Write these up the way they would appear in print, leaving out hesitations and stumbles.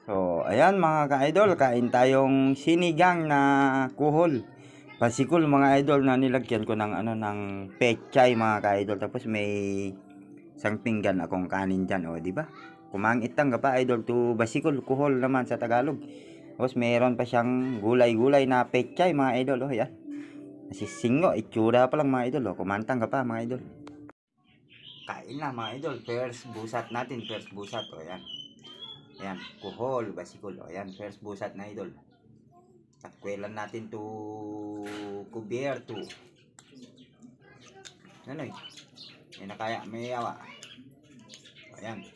So, ayan mga ka-idol, kain tayong sinigang na kuhol. Pasikul mga idol na nilagyan ko ng ng pechay mga ka-idol. Tapos may isang pinggan akong kanin diyan, di ba? Kumangitang ka pa idol to basikul, kuhol naman sa Tagalog. Tapos meron pa siyang gulay-gulay na pechay mga idol, yan. Nasisingo, itsura pa lang mga idol, kumantang ka pa mga idol. Kain na mga idol, first busat natin, yan. Ayan, kuhol, basikul. Ayan, first busat na idol. Takwelan natin to kubierto. Ano eh? Yan na kaya, may yawa. Ayan.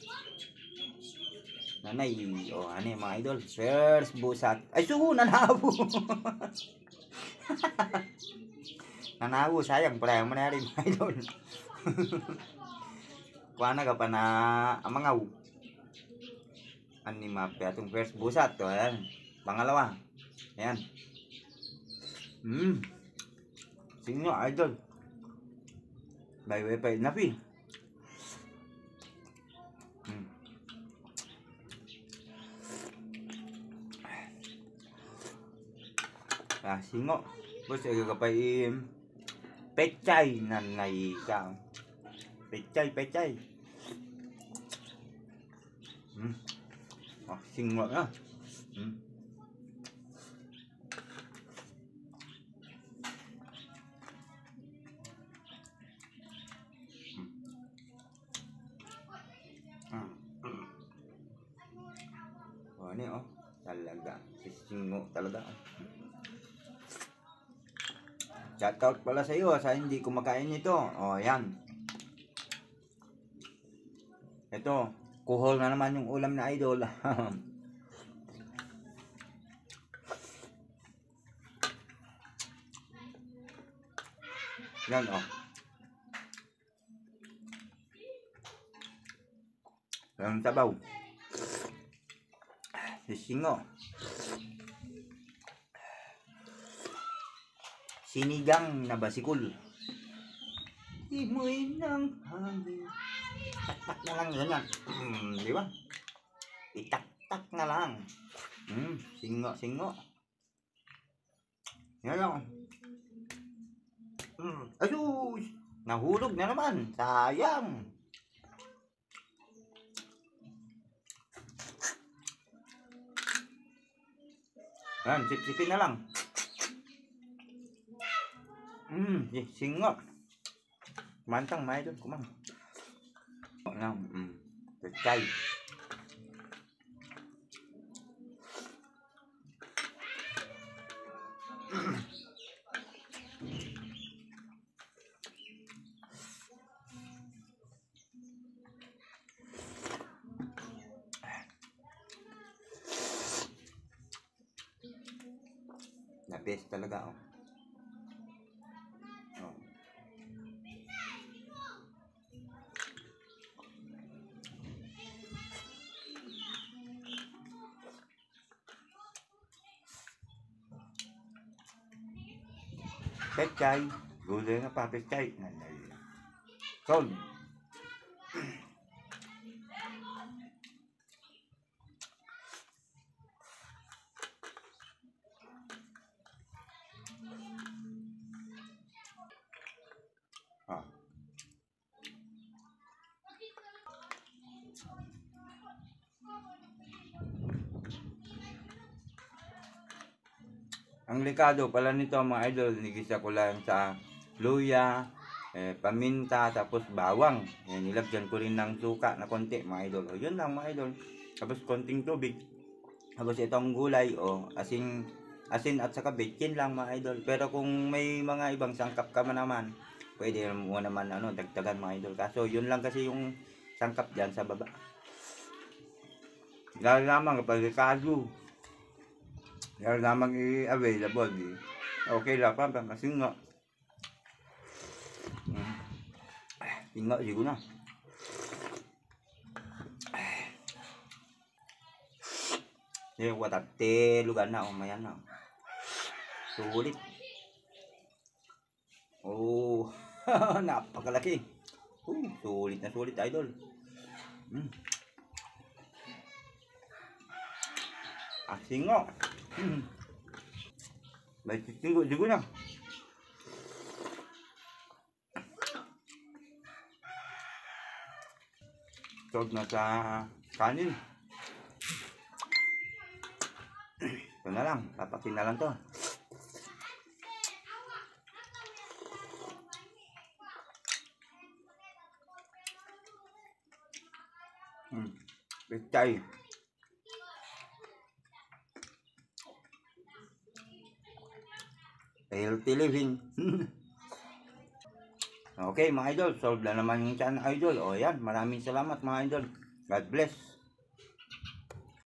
Nanay, ano mga idol. First busat. Ay, nanabo. Nanabo, sayang. Pala yung manari mga idol. Kuha na ka pa na amangaw. Ani mapya itong first busat to, ayan. Pangalawa. Ayan. Sino idol? May wifi na fi. Singo. Bos agapay pechay nanay ka. Pechay. Singo na. Ini talaga. Singo talaga. Shoutout pala sa iyo sa hindi kumakain nito. Yan. Ito, kuhol na naman yung ulam na idol. Yan Yung sabaw. Singo. Sinigang na basikul. Imoy ng hangin. Tak-tak na lang ganyan. Di ba? Itak-tak na lang. Singo. Yan lang. Ayos! Nahulog na naman. Sayang. Yan, sip-sipin na lang. Singo. Mantang may doon, kumang. Pechay. The best talaga Pechay, gulay na pa pechay. Sol. Ang likado pala nito mga idol, nigisa ko lang sa luya, paminta, tapos bawang. Nilagyan ko rin ng suka na konti mga idol. Yun lang mga idol. Tapos konting tubig. Tapos itong gulay asin at saka bitchin lang mga idol. Pero kung may mga ibang sangkap ka naman, pwede mo naman dagdagan mga idol. Kaso yun lang kasi yung sangkap diyan sa baba. Lalo naman kapag likado. Lalo naman i-available okay lang pa kasi nga tinggal siguro na yung watate lugar na umayan na sulit napakalaki sulit na sulit idol Asingo. May tigo na. Tog na sa kanin. Ito na lang, papakin na lang to. Pechay. Healthy living. Okay mga idol, solve na naman yung channel idol. O yan, maraming salamat mga idol. God bless.